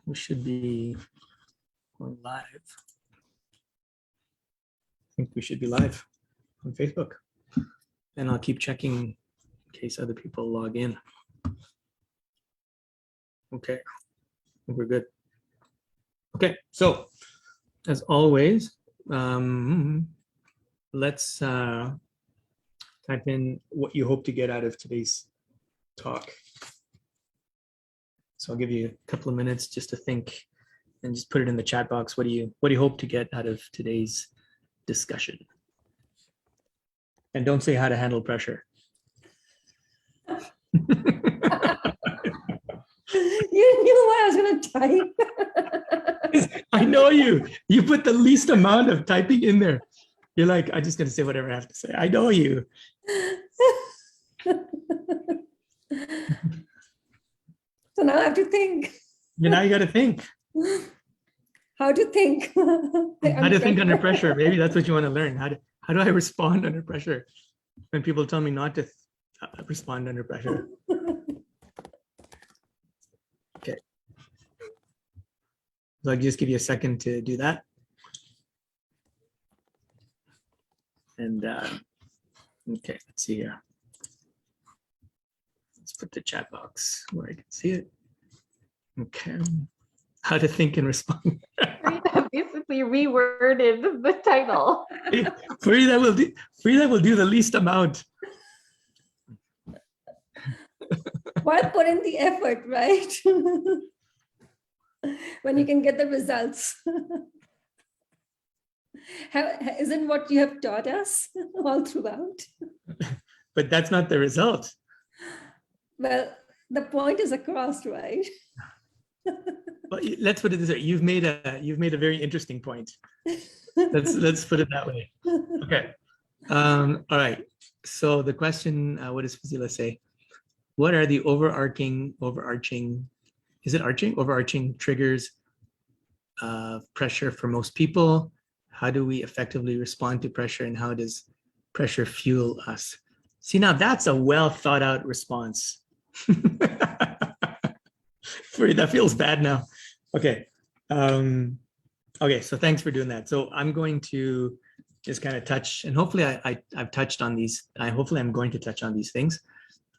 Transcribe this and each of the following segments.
We should be going live. I think we should be live on Facebook. And I'll keep checking in case other people log in. Okay, I think we're good. Okay, so as always, let's type in what you hope to get out of today's talk. So I'll give you a couple of minutes just to think and just put it in the chat box. What do you hope to get out of today's discussion? And don't say how to handle pressure. You knew what I was going to type. I know you. You put the least amount of typing in there. You're like, I'm just going to say whatever I have to say. I know you. So now I have to think. Now you got to think. How to think. How to think under pressure. Maybe that's what you want to learn. How do I respond under pressure when people tell me not to respond under pressure? Okay. So I'll just give you a second to do that. And okay, let's see here. Let's put the chat box where I can see it. Okay. How to think and respond. Basically reworded the title. Frida will do the least amount. Why put in the effort, right? When you can get the results. Isn't what you have taught us all throughout? But that's not the result. Well, the point is across, right? Well, let's put it this way. You've made a very interesting point. Let's put it that way. Okay. All right. So the question, what does Fazila say? What are the overarching triggers of pressure for most people? How do we effectively respond to pressure, and how does pressure fuel us? See, now that's a well thought out response. That feels bad now. Okay. Okay, so thanks for doing that. So I'm going to just kind of touch, and hopefully I've touched on these. Hopefully I'm going to touch on these things.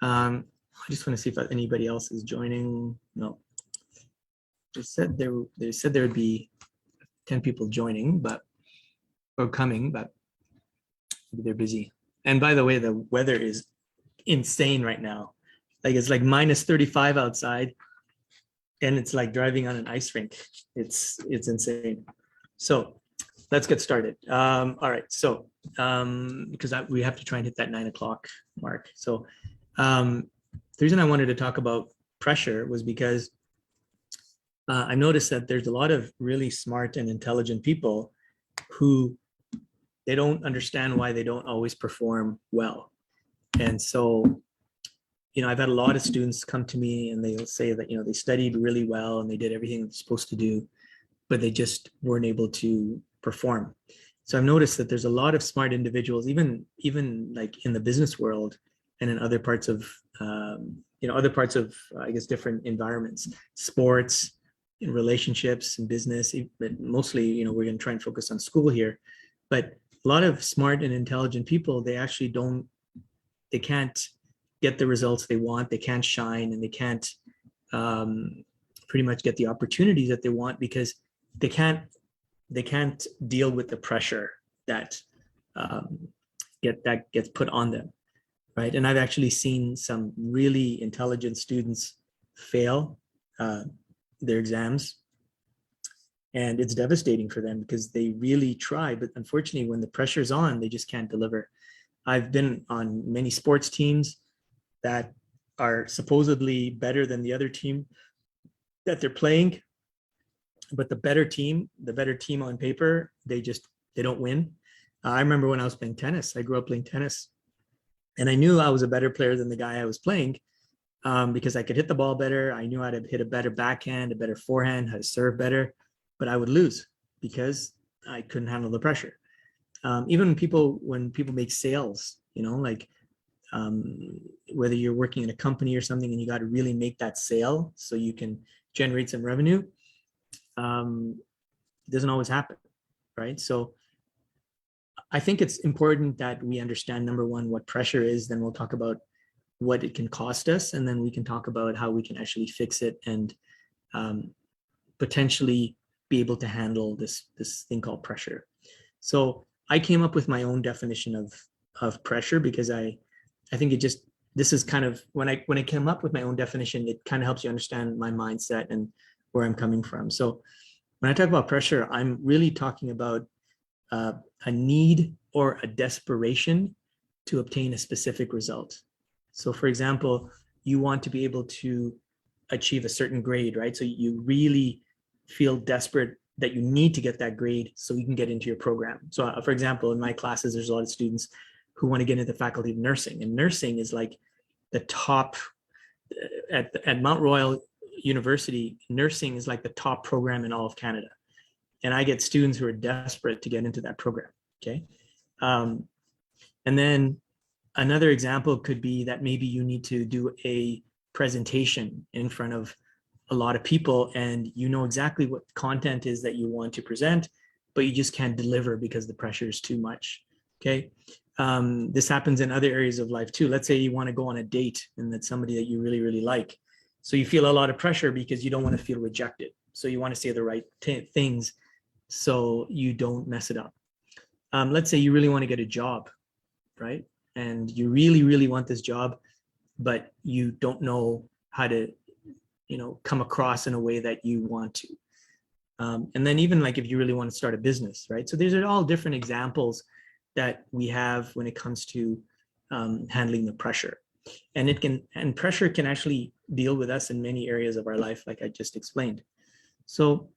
I just want to see if anybody else is joining. No. They said there would be 10 people joining, or coming, but they're busy. And by the way, the weather is insane right now. Like it's like minus 35 outside, and it's like driving on an ice rink. It's insane. So let's get started. All right. So because we have to try and hit that 9 o'clock mark. So the reason I wanted to talk about pressure was because I noticed that there's a lot of really smart and intelligent people who they don't understand why they don't always perform well. And so, I've had a lot of students come to me and they'll say that, they studied really well and they did everything they're supposed to do, but they just weren't able to perform. So I've noticed that there's a lot of smart individuals, even like in the business world and in other parts of, I guess, different environments, sports, in relationships and business, but mostly, we're going to try and focus on school here. But a lot of smart and intelligent people, they actually they can't get the results they want. They can't shine, and they can't pretty much get the opportunities that they want because they can't deal with the pressure that gets put on them, right? And I've actually seen some really intelligent students fail their exams, and it's devastating for them because they really try, but unfortunately when the pressure's on, they just can't deliver. I've been on many sports teams that are supposedly better than the other team that they're playing, but the better team on paper, they don't win. I remember when I was playing tennis, I grew up playing tennis, and I knew I was a better player than the guy I was playing because I could hit the ball better. I knew how to hit a better backhand, a better forehand, how to serve better, but I would lose because I couldn't handle the pressure. Even when people make sales, whether you're working in a company or something and you got to really make that sale so you can generate some revenue, it doesn't always happen, right? So I think it's important that we understand, number one, what pressure is, then we'll talk about what it can cost us, and then we can talk about how we can actually fix it and potentially be able to handle this thing called pressure. So I came up with my own definition of pressure because I think this is kind of when I came up with my own definition, it kind of helps you understand my mindset and where I'm coming from. So when I talk about pressure, I'm really talking about a need or a desperation to obtain a specific result. So for example, you want to be able to achieve a certain grade, right? So you really feel desperate that you need to get that grade so you can get into your program. So for example, in my classes, there's a lot of students who want to get into the faculty of nursing, and nursing is like the top at Mount Royal University. Nursing is like the top program in all of Canada. And I get students who are desperate to get into that program, okay? And then another example could be that maybe you need to do a presentation in front of a lot of people and you know exactly what content is that you want to present, but you just can't deliver because the pressure is too much, okay? This happens in other areas of life too. Let's say you want to go on a date and that's somebody that you really, really like. So you feel a lot of pressure because you don't want to feel rejected. So you want to say the right things so you don't mess it up. Let's say you really want to get a job, right? And you really, really want this job, but you don't know how to, come across in a way that you want to. And then even like if you really want to start a business, right? So these are all different examples that we have when it comes to handling the pressure. And pressure can actually deal with us in many areas of our life, like I just explained. So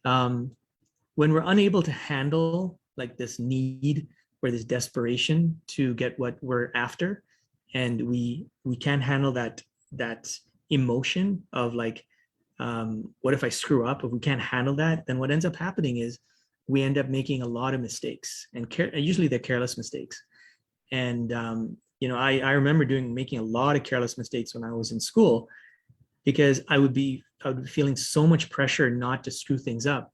when we're unable to handle like this need or this desperation to get what we're after, and we can't handle that emotion of like, what if I screw up? If we can't handle that, then what ends up happening is we end up making a lot of mistakes, and usually they're careless mistakes. And I remember making a lot of careless mistakes when I was in school, because I would be feeling so much pressure not to screw things up.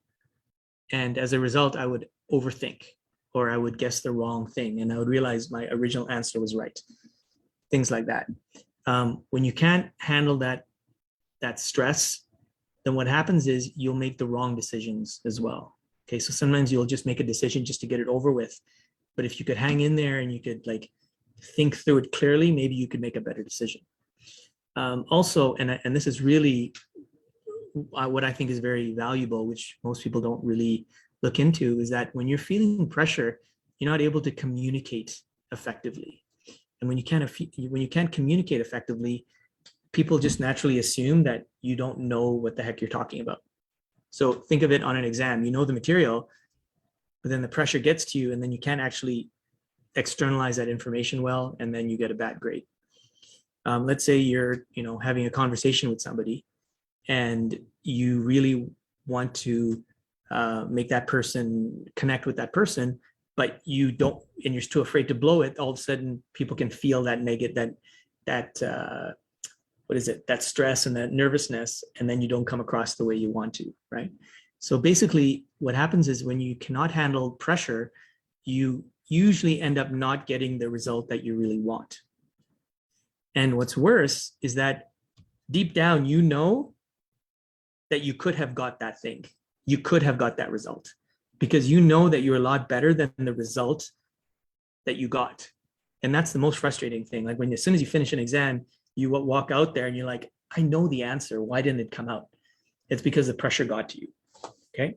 And as a result, I would overthink, or I would guess the wrong thing, and I would realize my original answer was right. Things like that. When you can't handle that stress, then what happens is you'll make the wrong decisions as well. Okay, so sometimes you'll just make a decision just to get it over with. But if you could hang in there and you could like think through it clearly, maybe you could make a better decision. Also, and this is really what I think is very valuable, which most people don't really look into, is that when you're feeling pressure, you're not able to communicate effectively. And when you can't communicate effectively, people just naturally assume that you don't know what the heck you're talking about. So think of it on an exam. You know the material, but then the pressure gets to you, and then you can't actually externalize that information well, and then you get a bad grade. Let's say you're having a conversation with somebody, and you really want to make that person connect with that person, but you don't, and you're too afraid to blow it. All of a sudden, people can feel that negative, that stress and that nervousness, and then you don't come across the way you want to, right? So basically, what happens is when you cannot handle pressure, you usually end up not getting the result that you really want. And what's worse is that deep down, you know that you could have got that thing. You could have got that result, because you know that you're a lot better than the result that you got. And that's the most frustrating thing. Like as soon as you finish an exam, you walk out there and you're like, I know the answer. Why didn't it come out? It's because the pressure got to you. Okay.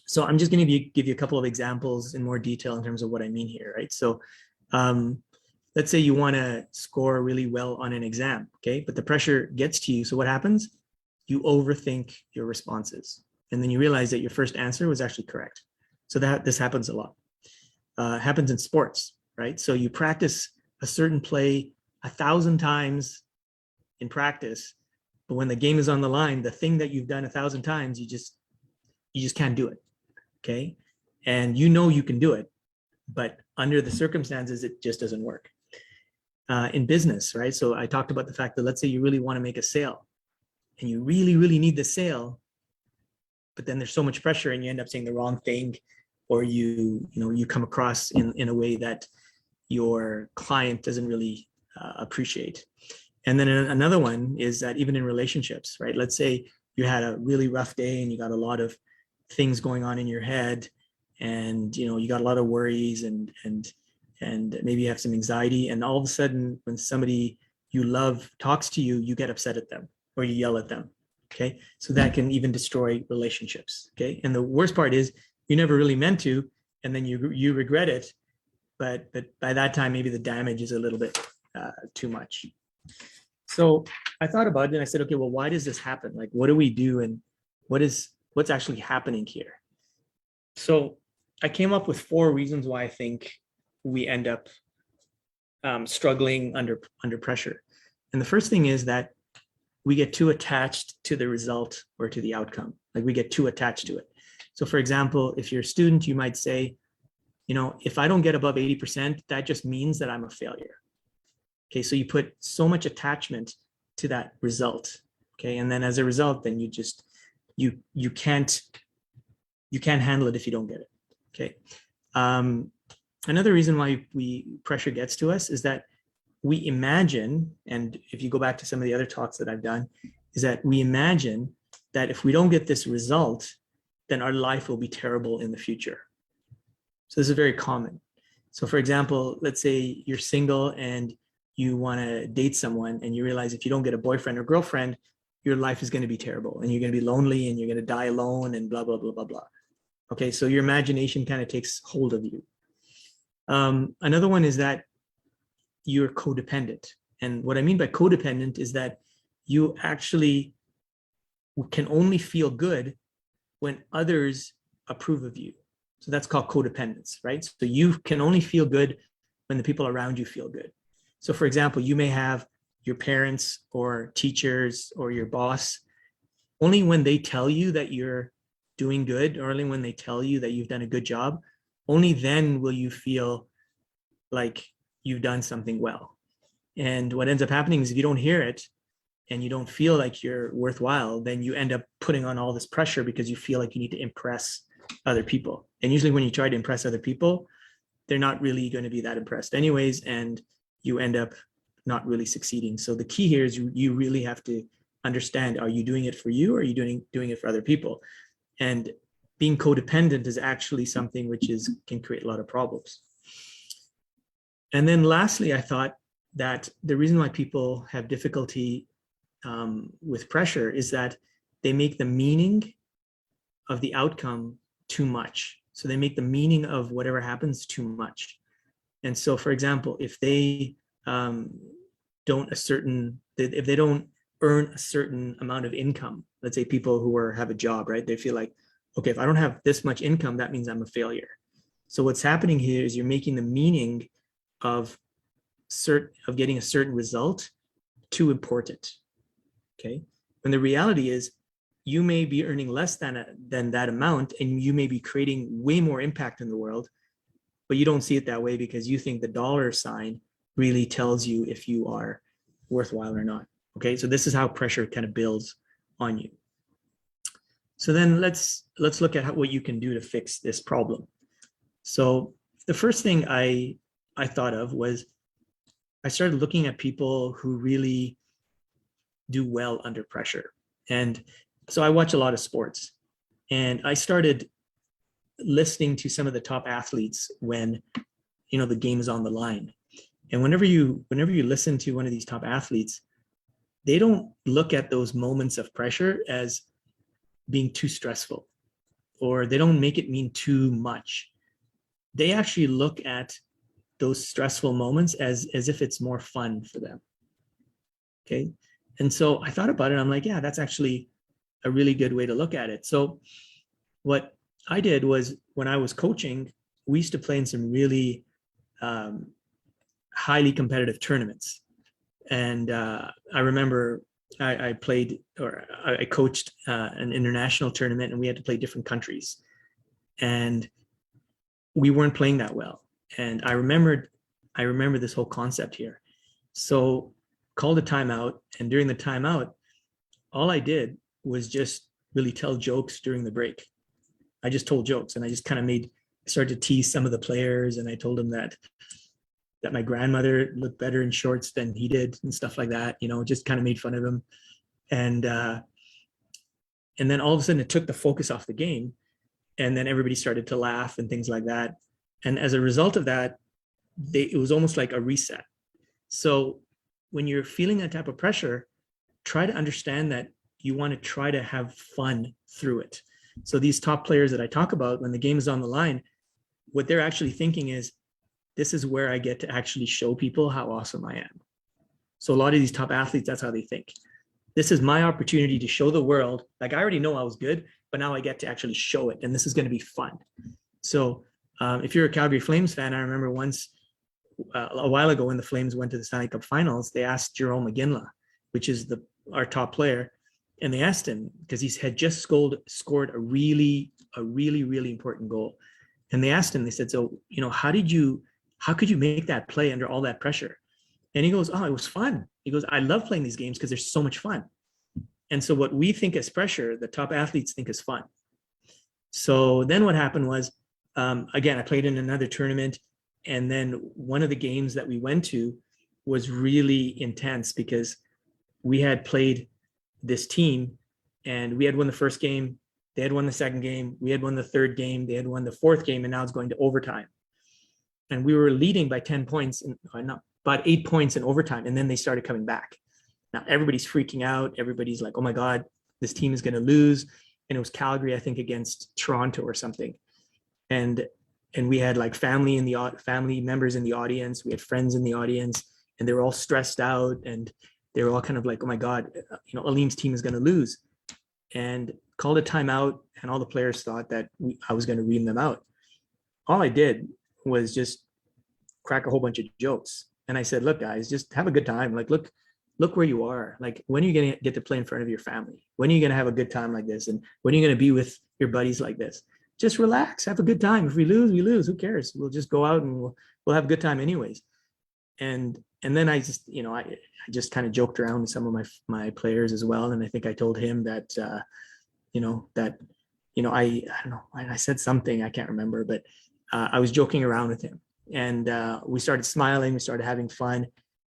So I'm just going to give you a couple of examples in more detail in terms of what I mean here, right? So let's say you want to score really well on an exam, okay? But the pressure gets to you. So what happens? You overthink your responses. And then you realize that your first answer was actually correct. So this happens a lot. Happens in sports, right? So you practice a certain play 1,000 times in practice, but when the game is on the line, the thing that you've done 1,000 times, you just can't do it, okay? And you know you can do it, but under the circumstances, it just doesn't work. In business, right? So I talked about the fact that let's say you really want to make a sale, and you really, really need the sale, but then there's so much pressure and you end up saying the wrong thing, or you come across in a way that your client doesn't really appreciate. And then another one is that even in relationships, right? Let's say you had a really rough day and you got a lot of things going on in your head, and you got a lot of worries, and maybe you have some anxiety, and all of a sudden when somebody you love talks to you, you get upset at them or you yell at them. Okay, so that can even destroy relationships. Okay, and the worst part is you never really meant to, and then you regret it, but by that time maybe the damage is a little bit too much. So I thought about it and I said, okay, well, why does this happen? Like, what do we do, and what's actually happening here? So I came up with 4 reasons why I think we end up struggling under pressure. And the first thing is that we get too attached to the result or to the outcome. Like, we get too attached to it. So for example, if you're a student, you might say, if I don't get above 80%, that just means that I'm a failure. Okay, so you put so much attachment to that result. Okay, and then as a result, then you can't handle it if you don't get it. Okay. Another reason why pressure gets to us is that we imagine, and if you go back to some of the other talks that I've done, is that we imagine that if we don't get this result, then our life will be terrible in the future. So this is very common. So for example, let's say you're single and you want to date someone, and you realize if you don't get a boyfriend or girlfriend, your life is going to be terrible, and you're going to be lonely, and you're going to die alone, and blah, blah, blah, blah, blah. Okay, so your imagination kind of takes hold of you. Another one is that you're codependent. And what I mean by codependent is that you actually can only feel good when others approve of you. So that's called codependence, right? So you can only feel good when the people around you feel good. So for example, you may have your parents or teachers or your boss, only when they tell you that you're doing good, or only when they tell you that you've done a good job, only then will you feel like you've done something well. And what ends up happening is if you don't hear it and you don't feel like you're worthwhile, then you end up putting on all this pressure because you feel like you need to impress other people. And usually when you try to impress other people, they're not really going to be that impressed anyways, and you end up not really succeeding. So the key here is you really have to understand, are you doing it for you, or are you doing it for other people? And being codependent is actually something which can create a lot of problems. And then lastly, I thought that the reason why people have difficulty with pressure is that they make the meaning of the outcome too much. So they make the meaning of whatever happens too much. And so, for example, if they don't earn a certain amount of income, let's say people who have a job, right? They feel like, okay, if I don't have this much income, that means I'm a failure. So what's happening here is you're making the meaning of getting a certain result too important. Okay, and the reality is you may be earning less than that amount, and you may be creating way more impact in the world, but you don't see it that way because you think the dollar sign really tells you if you are worthwhile or not. Okay, so this is how pressure kind of builds on you. So then let's look at what you can do to fix this problem. So the first thing I thought of was I started looking at people who really do well under pressure. And so I watch a lot of sports, and I started listening to some of the top athletes when the game is on the line. And whenever you listen to one of these top athletes, they don't look at those moments of pressure as being too stressful, or they don't make it mean too much. They actually look at those stressful moments as if it's more fun for them. Okay. And so I thought about it. I'm like, yeah, that's actually a really good way to look at it. So what I did was, when I was coaching, we used to play in some really highly competitive tournaments. And I remember I coached an international tournament, and we had to play different countries, and we weren't playing that well. And I remember this whole concept here. So called a timeout, and during the timeout, all I did was just really tell jokes during the break. I just told jokes, and I just kind of started to tease some of the players, and I told them that my grandmother looked better in shorts than he did and stuff like that, just kind of made fun of him. And then all of a sudden it took the focus off the game, and then everybody started to laugh and things like that. And as a result of that, it was almost like a reset. So when you're feeling that type of pressure, try to understand that you want to try to have fun through it. So these top players that I talk about, when the game is on the line, what they're actually thinking is, this is where I get to actually show people how awesome I am. So a lot of these top athletes, that's how they think. This is my opportunity to show the world, like I already know I was good, but now I get to actually show it, and this is going to be fun. So if you're a Calgary Flames fan, I remember once a while ago when the Flames went to the Stanley Cup Finals, they asked Jarome Iginla, which is our top player, and they asked him because he had just scored a really important goal, and they asked him, they said, so how could you make that play under all that pressure? And he goes, oh, it was fun. He goes, I love playing these games because they're so much fun. And so what we think as pressure, the top athletes think is fun. So then what happened was, again, I played in another tournament, and then one of the games that we went to was really intense because we had played this team, and we had won the first game, they had won the second game, we had won the third game, they had won the fourth game, and now it's going to overtime. And we were leading by 10 points, about 8 points in overtime, and then they started coming back. Now everybody's freaking out. Everybody's like, oh my God, this team is going to lose. And it was Calgary, I think, against Toronto or something. And we had like family members in the audience. We had friends in the audience, and they were all stressed out, and they were all kind of like, oh my God, Aleem's team is going to lose. And called a timeout, and all the players thought that I was going to ream them out. All I did was just crack a whole bunch of jokes. And I said, look, guys, just have a good time. Like, look where you are. Like, when are you going to get to play in front of your family? When are you going to have a good time like this? And when are you going to be with your buddies like this? Just relax, have a good time. If we lose, we lose. Who cares? We'll just go out and we'll have a good time anyways. And then I just, I just kind of joked around with some of my players as well. And I think I told him that, I don't know, I said something, I can't remember, but I was joking around with him, and we started smiling, we started having fun.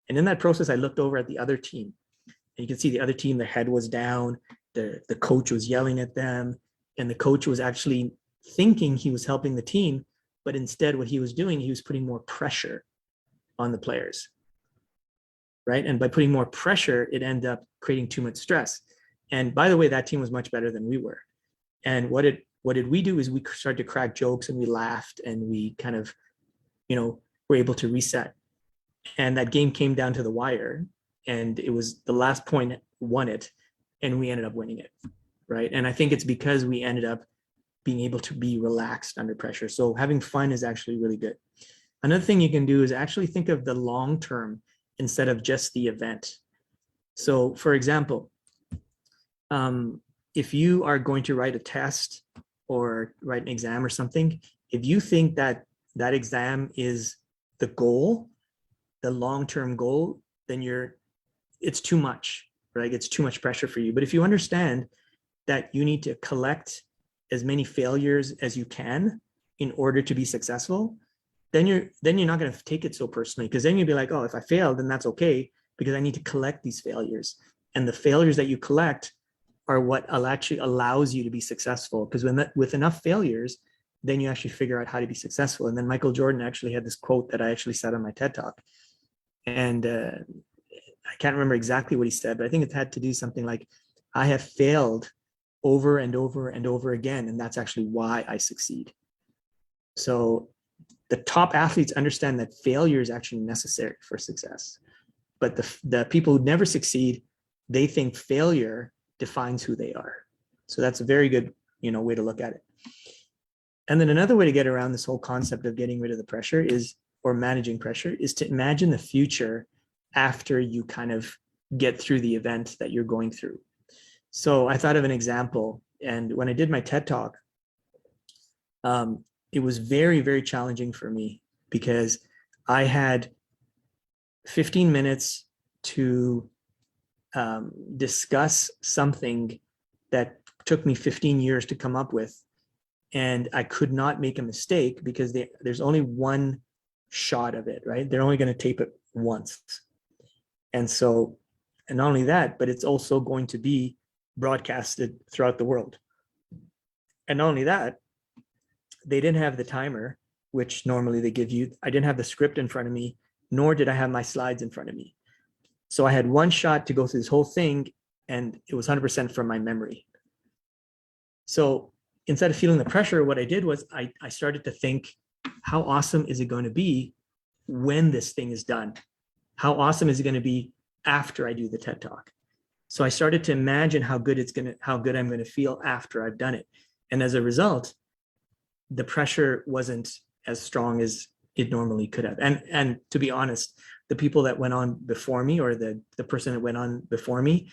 And in that process, I looked over at the other team, and you can see the other team, their head was down, the coach was yelling at them, and the coach was actually thinking he was helping the team, but instead what he was doing, he was putting more pressure on the players, right? And by putting more pressure, it ended up creating too much stress. And by the way, that team was much better than we were. And what did we do is we started to crack jokes, and we laughed, and we kind of, were able to reset. And that game came down to the wire, and it was the last point won it, and we ended up winning it, right? And I think it's because we ended up being able to be relaxed under pressure. So having fun is actually really good. Another thing you can do is actually think of the long term instead of just the event. So for example, if you are going to write a test or write an exam or something, if you think that that exam is the goal, the long-term goal, then it's too much, right? It's too much pressure for you. But if you understand that you need to collect as many failures as you can in order to be successful, then you're not going to take it so personally, because then you'll be like, oh, if I failed, then that's okay, because I need to collect these failures. And the failures that you collect are what actually allows you to be successful. Because with enough failures, then you actually figure out how to be successful. And then Michael Jordan actually had this quote that I actually said on my TED Talk. And I can't remember exactly what he said, but I think it had to do something like, I have failed over and over and over again, and that's actually why I succeed. So the top athletes understand that failure is actually necessary for success. But the people who never succeed, they think failure defines who they are. So that's a very good, way to look at it. And then another way to get around this whole concept of getting rid of the pressure or managing pressure, is to imagine the future after you kind of get through the event that you're going through. So I thought of an example, and when I did my TED Talk, it was very, very challenging for me, because I had 15 minutes to discuss something that took me 15 years to come up with. And I could not make a mistake because there's only one shot of it, right? They're only going to tape it once. And so, and not only that, but it's also going to be broadcasted throughout the world. And not only that, they didn't have the timer, which normally they give you. I didn't have the script in front of me, nor did I have my slides in front of me. So I had one shot to go through this whole thing, and it was 100% from my memory. So instead of feeling the pressure, what I did was I started to think, how awesome is it going to be when this thing is done? How awesome is it going to be after I do the TED Talk? So I started to imagine how good I'm going to feel after I've done it. And as a result, the pressure wasn't as strong as it normally could have. And to be honest, the people that went on before me, or the person that went on before me,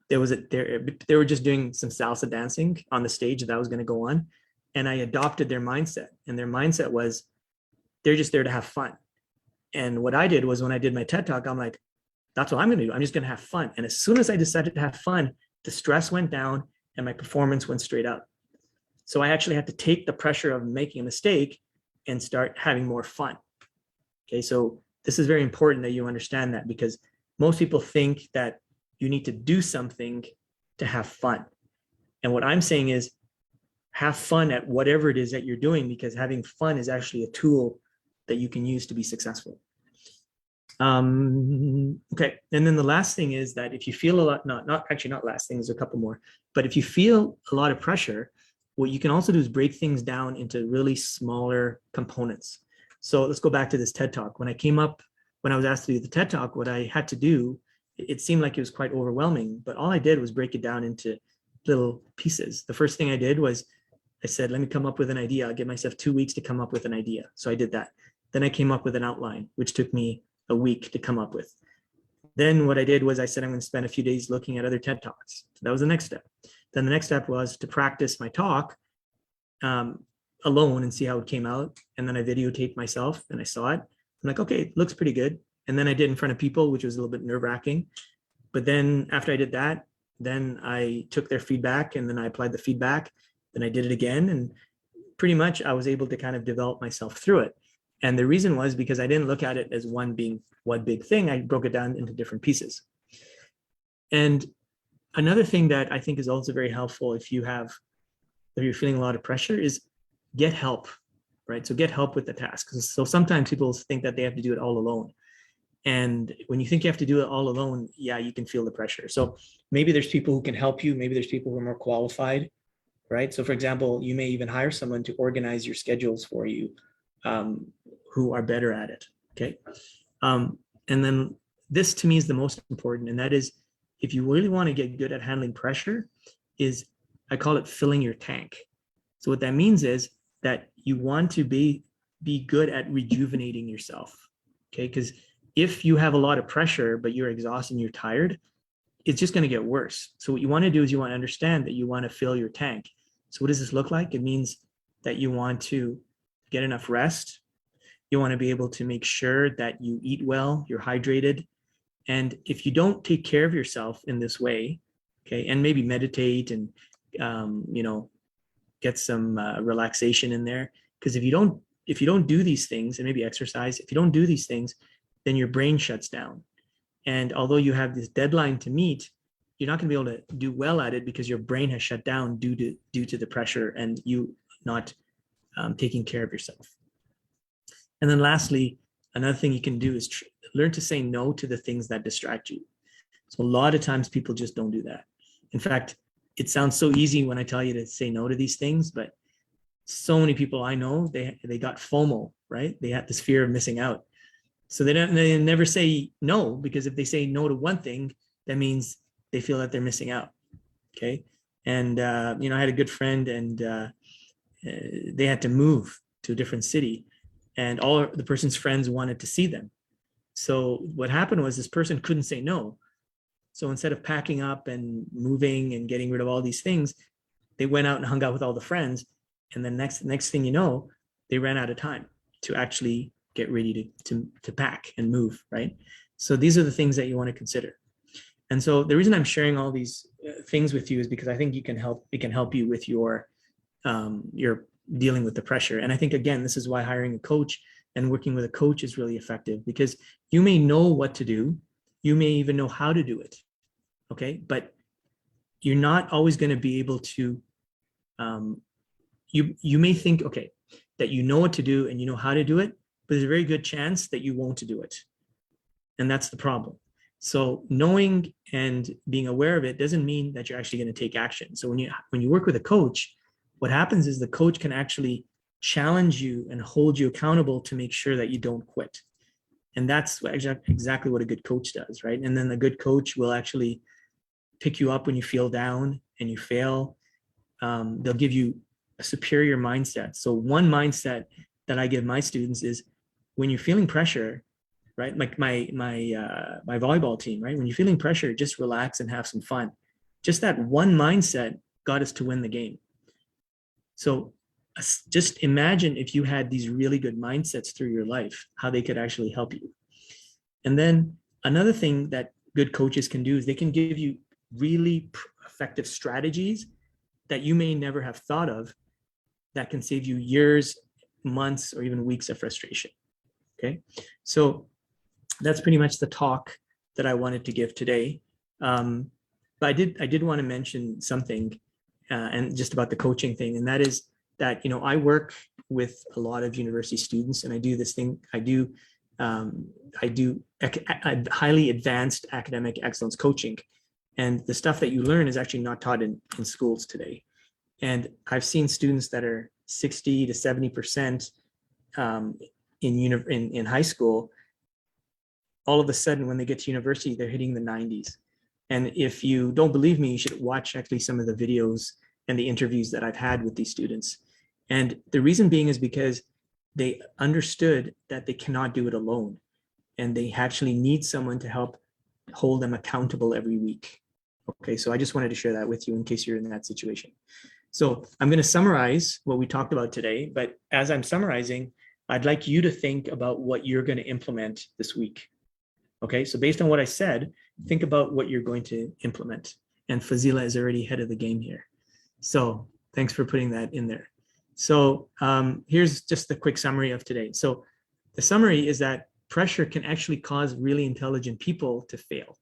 they were just doing some salsa dancing on the stage that was going to go on. And I adopted their mindset, and their mindset was they're just there to have fun. And what I did was, when I did my TED Talk, I'm like, that's what I'm going to do. I'm just going to have fun. And as soon as I decided to have fun, the stress went down and my performance went straight up. So I actually had to take the pressure of making a mistake and start having more fun. Okay, so this is very important that you understand that, because most people think that you need to do something to have fun. And what I'm saying is, have fun at whatever it is that you're doing, because having fun is actually a tool that you can use to be successful. Okay, and then the last thing is that if you feel a lot, not last thing, there's a couple more, but if you feel a lot of pressure, what you can also do is break things down into really smaller components. So let's go back to this TED Talk. When I was asked to do the TED Talk, what I had to do, it seemed like it was quite overwhelming, but all I did was break it down into little pieces. The first thing I did was I said, let me come up with an idea. I'll give myself 2 weeks to come up with an idea. So I did that. Then I came up with an outline, which took me a week to come up with. Then what I did was I said, I'm going to spend a few days looking at other TED Talks. So that was the next step. Then the next step was to practice my talk alone and see how it came out. And then I videotaped myself and I saw it. I'm like, okay, it looks pretty good. And then I did in front of people, which was a little bit nerve-wracking. But then after I did that, then I took their feedback and then I applied the feedback. Then I did it again. And pretty much I was able to kind of develop myself through it. And the reason was because I didn't look at it as one big thing. I broke it down into different pieces. And another thing that I think is also very helpful if you're feeling a lot of pressure is get help, right? So get help with the task. So sometimes people think that they have to do it all alone. And when you think you have to do it all alone, yeah, you can feel the pressure. So maybe there's people who can help you. Maybe there's people who are more qualified, right? So for example, you may even hire someone to organize your schedules for you, who are better at it, okay? And then this to me is the most important, and that is, if you really want to get good at handling pressure, is I call it filling your tank. So what that means is that you want to be good at rejuvenating yourself, okay? Because if you have a lot of pressure, but you're exhausted and you're tired, it's just going to get worse. So what you want to do is you want to understand that you want to fill your tank. So what does this look like? It means that you want to get enough rest. You want to be able to make sure that you eat well, you're hydrated. And if you don't take care of yourself in this way, okay, and maybe meditate and, get some relaxation in there. Because if you don't do these things, and maybe exercise, if you don't do these things, then your brain shuts down. And although you have this deadline to meet, you're not going to be able to do well at it because your brain has shut down due to the pressure and you not taking care of yourself. And then lastly, another thing you can do is learn to say no to the things that distract you. So a lot of times people just don't do that. In fact, it sounds so easy when I tell you to say no to these things, but so many people I know, they got FOMO, right? They had this fear of missing out. So they never say no, because if they say no to one thing, that means they feel that they're missing out. Okay. And, I had a good friend and they had to move to a different city and all the person's friends wanted to see them. So what happened was this person couldn't say no. So instead of packing up and moving and getting rid of all these things, they went out and hung out with all the friends. And then next thing you know, they ran out of time to actually get ready to pack and move, right? So these are the things that you want to consider. And so the reason I'm sharing all these things with you is because I think it can help you with your dealing with the pressure. And I think, again, this is why hiring a coach and working with a coach is really effective, because you may know what to do. You may even know how to do it. Okay. But you're not always going to be able to, you may think, okay, that you know what to do and you know how to do it, but there's a very good chance that you won't do it. And that's the problem. So knowing and being aware of it doesn't mean that you're actually going to take action. So when you work with a coach, what happens is the coach can actually challenge you and hold you accountable to make sure that you don't quit. And that's exactly what a good coach does, right? And then a good coach will actually pick you up when you feel down and you fail. They'll give you a superior mindset. So one mindset that I give my students is, when you're feeling pressure, right? Like my volleyball team, right? When you're feeling pressure, just relax and have some fun. Just that one mindset got us to win the game. So just imagine if you had these really good mindsets through your life, how they could actually help you. And then another thing that good coaches can do is they can give you really effective strategies that you may never have thought of, that can save you years, months, or even weeks of frustration. Okay. So that's pretty much the talk that I wanted to give today. But I did want to mention something, and just about the coaching thing. And that is that, I work with a lot of university students, and I do this thing. I do highly advanced academic excellence coaching. And the stuff that you learn is actually not taught in schools today. And I've seen students that are 60 to 70% in high school. All of a sudden, when they get to university, they're hitting the 90s. And if you don't believe me, you should watch actually some of the videos and the interviews that I've had with these students. And the reason being is because they understood that they cannot do it alone. And they actually need someone to help hold them accountable every week. Okay, so I just wanted to share that with you in case you're in that situation. So I'm going to summarize what we talked about today, but as I'm summarizing, I'd like you to think about what you're going to implement this week. Okay, so based on what I said, think about what you're going to implement. And Fazila is already ahead of the game here. So thanks for putting that in there. So here's just the quick summary of today. So the summary is that pressure can actually cause really intelligent people to fail.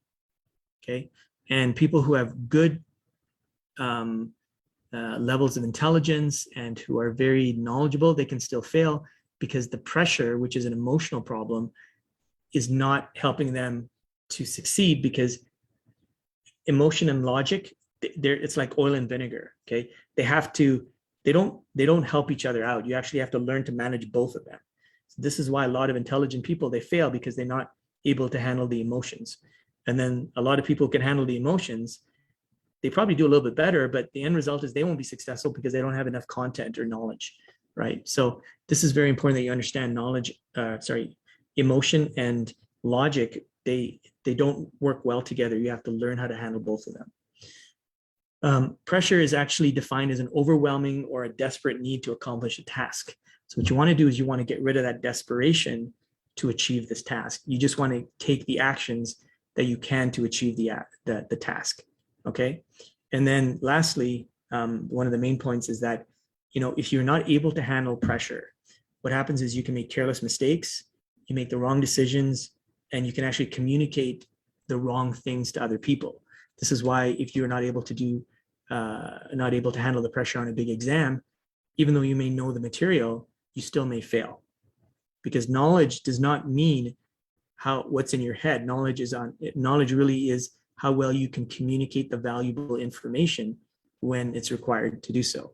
Okay, and people who have good levels of intelligence and who are very knowledgeable, they can still fail because the pressure, which is an emotional problem, is not helping them to succeed, because emotion and logic, it's like oil and vinegar. Okay, they don't help each other out. You actually have to learn to manage both of them. So this is why a lot of intelligent people, they fail, because they're not able to handle the emotions. And then a lot of people who can handle the emotions, they probably do a little bit better, but the end result is they won't be successful because they don't have enough content or knowledge, right? So this is very important that you understand emotion and logic, they don't work well together. You have to learn how to handle both of them. Pressure is actually defined as an overwhelming or a desperate need to accomplish a task. So what you want to do is you want to get rid of that desperation to achieve this task. You just want to take the actions that you can to achieve the task. Okay. And then lastly, one of the main points is that, if you're not able to handle pressure, what happens is you can make careless mistakes, you make the wrong decisions, and you can actually communicate the wrong things to other people. This is why if you're not able to handle the pressure on a big exam, even though you may know the material, you still may fail. Because knowledge does not mean what's in your head. Knowledge really is how well you can communicate the valuable information when it's required to do so.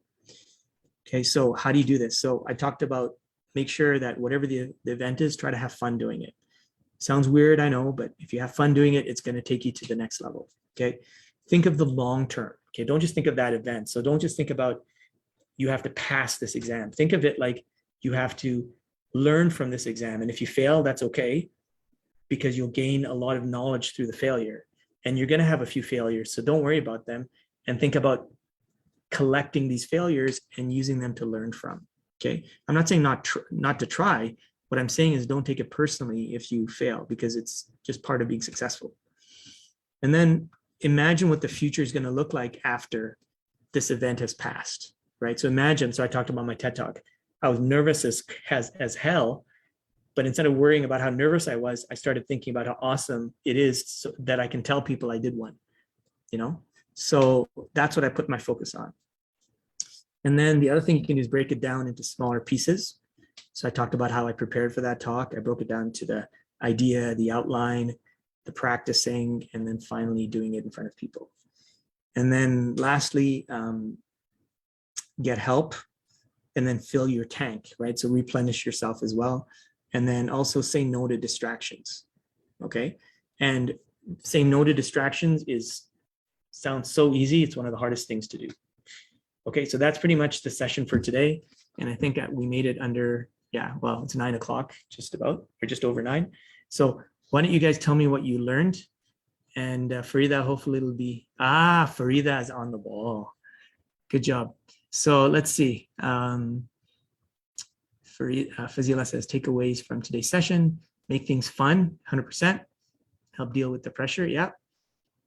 Okay, so how do you do this? So I talked about, make sure that whatever the event is, try to have fun doing it. Sounds weird, I know, but if you have fun doing it, it's going to take you to the next level. Okay, think of the long term. Okay, don't just think of that event. So don't just think about you have to pass this exam. Think of it like you have to learn from this exam. And if you fail, that's okay, because you'll gain a lot of knowledge through the failure. And you're going to have a few failures, so don't worry about them, and think about collecting these failures and using them to learn from. Okay, I'm not saying not to try. What I'm saying is don't take it personally if you fail, because it's just part of being successful. And then imagine what the future is going to look like after this event has passed, right? So imagine, so I talked about my TED Talk. I was nervous as hell, but instead of worrying about how nervous I was, I started thinking about how awesome it is so that I can tell people I did one, you know? So that's what I put my focus on. And then the other thing you can do is break it down into smaller pieces. So I talked about how I prepared for that talk. I broke it down to the idea, the outline, the practicing, and then finally doing it in front of people. And then lastly, get help and then fill your tank, right? So replenish yourself as well. And then also say no to distractions, okay? And saying no to distractions sounds so easy. It's one of the hardest things to do. Okay, so that's pretty much the session for today. And I think that we made it under, yeah, well, it's 9 o'clock, just about, or just over 9. So why don't you guys tell me what you learned? And Farida, hopefully it'll be, Farida is on the ball. Good job. So let's see. Fazila says, takeaways from today's session, make things fun, 100%, help deal with the pressure, yeah.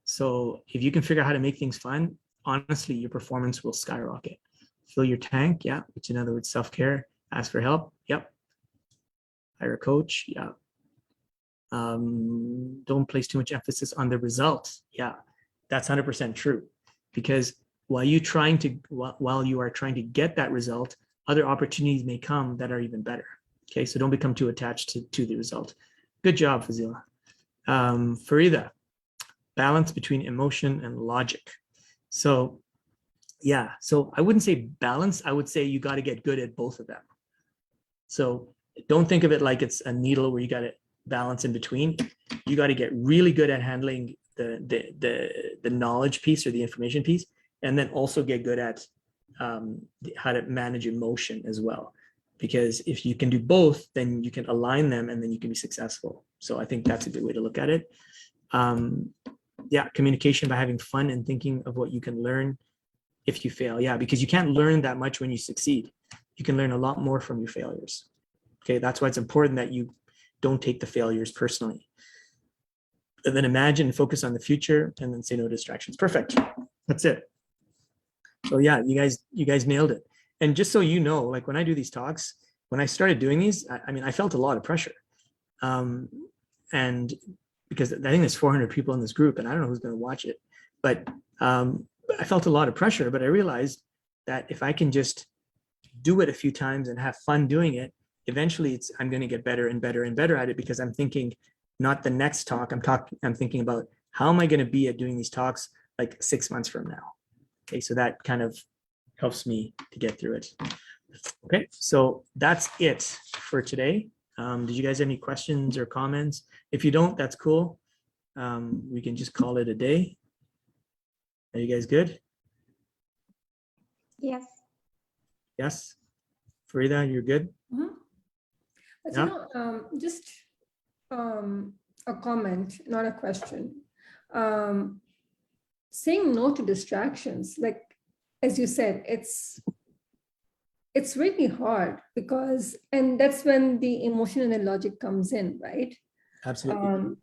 So if you can figure out how to make things fun, honestly, your performance will skyrocket. Fill your tank, yeah, which in other words, self-care, ask for help, yep. Hire a coach, yeah. Don't place too much emphasis on the result, yeah, that's 100% true. Because while you are trying to get that result, other opportunities may come that are even better. Okay, so don't become too attached to the result. Good job, Fazila. Farida, balance between emotion and logic. So yeah, so I wouldn't say balance, I would say you got to get good at both of them. So don't think of it like it's a needle where you got to balance in between. You got to get really good at handling the knowledge piece or the information piece, and then also get good at how to manage emotion as well. Because if you can do both, then you can align them and then you can be successful. So I think that's a good way to look at it. Yeah, communication by having fun and thinking of what you can learn if you fail. Yeah, because you can't learn that much when you succeed. You can learn a lot more from your failures. Okay, that's why it's important that you don't take the failures personally. And then imagine and focus on the future and then say no distractions. Perfect. That's it. So yeah, you guys nailed it. And just so you know, like when I do these talks, when I started doing these, I mean, I felt a lot of pressure. And because I think there's 400 people in this group and I don't know who's going to watch it, but I felt a lot of pressure, but I realized that if I can just do it a few times and have fun doing it, eventually I'm going to get better and better and better at it, because I'm thinking not the next talk, I'm thinking about how am I going to be at doing these talks like 6 months from now. Okay, so that kind of helps me to get through it. Okay, so that's it for today. Did you guys have any questions or comments? If you don't, that's cool. We can just call it a day. Are you guys good? Yes. Yes. Farida, you're good? Mhm. But Yeah. you know, just a comment, not a question. Saying no to distractions, like as you said, it's really hard because, and that's when the emotion and the logic comes in, right? Absolutely.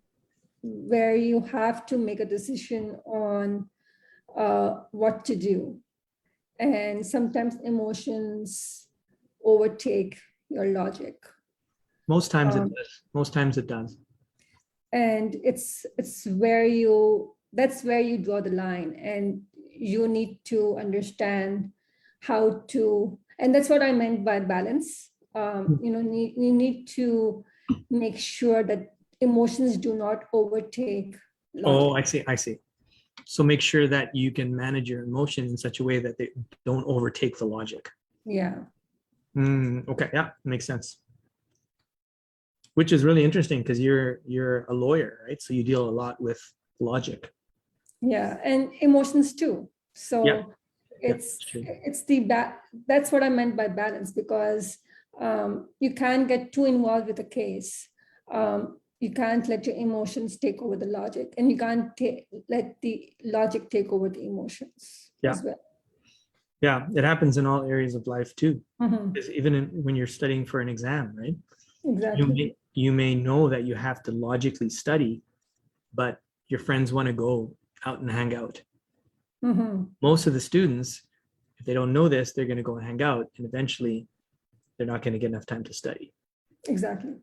Where you have to make a decision on what to do. And sometimes emotions overtake your logic. Most times it does. Most times it does. And it's that's where you draw the line, and you need to understand how to, and that's what I meant by balance. You need to make sure that emotions do not overtake Oh, logic. I see. So make sure that you can manage your emotion in such a way that they don't overtake the logic. Yeah. Okay, yeah, makes sense. Which is really interesting because you're a lawyer, right? So you deal a lot with logic. Yeah, and emotions too. So Yeah. it's True. that's what I meant by balance, because you can't get too involved with a case. You can't let your emotions take over the logic, and you can't let the logic take over the emotions Yeah. as well. Yeah, it happens in all areas of life too. Mhm. Because even when you're studying for an exam, right? Exactly. You may know that you have to logically study, but your friends want to go out and hang out. Mhm. Most of the students, if they don't know this, they're going to go and hang out, and eventually they're not going to get enough time to study. Exactly.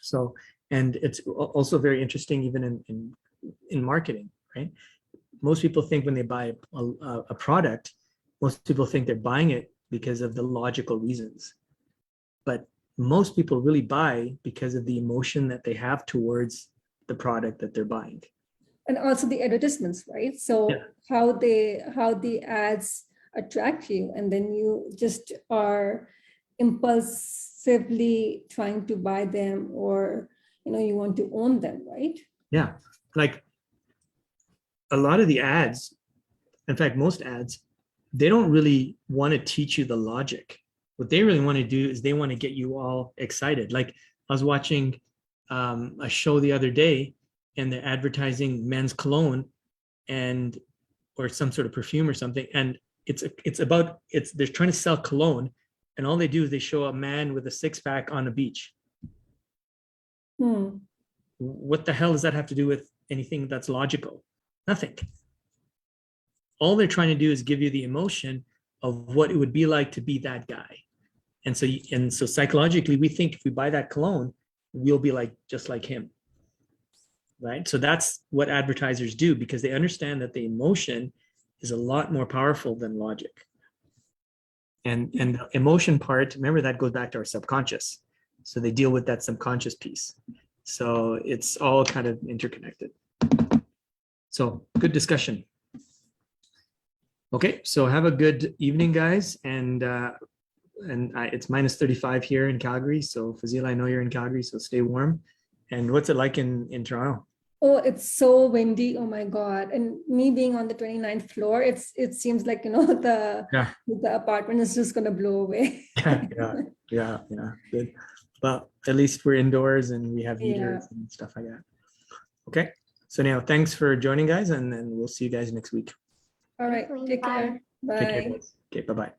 So, and it's also very interesting, even in marketing, right? Most people think when they buy a product, most people think they're buying it because of the logical reasons. But most people really buy because of the emotion that they have towards the product that they're buying. And also the advertisements, right? So Yeah. how the ads attract you, and then you just are impulsively trying to buy them, or you want to own them, right? Yeah. Like a lot of the ads, in fact, most ads, they don't really want to teach you the logic. What they really want to do is they want to get you all excited. Like I was watching a show the other day, and they're advertising men's cologne and or some sort of perfume or something, and they're trying to sell cologne, and all they do is they show a man with a six-pack on a beach. Hmm. What the hell does that have to do with anything that's logical? Nothing. All they're trying to do is give you the emotion of what it would be like to be that guy. And so psychologically, we think if we buy that cologne, we'll be like just like him. Right? So that's what advertisers do, because they understand that the emotion is a lot more powerful than logic. And the emotion part, remember, that goes back to our subconscious. So they deal with that subconscious piece. So it's all kind of interconnected. So good discussion. Okay, so have a good evening, guys. And it's minus 35 here in Calgary. So Fazila, I know you're in Calgary, so stay warm. And what's it like in Toronto? Oh, it's so windy. Oh my God. And me being on the 29th floor, it seems like, the apartment is just gonna blow away. Yeah. Good. Well, at least we're indoors and we have heaters Yeah. and stuff like that. Okay. So now thanks for joining, guys, and then we'll see you guys next week. All right. Thanks, Lee. Take Bye. care. Take care, Bye. guys. Okay, bye-bye.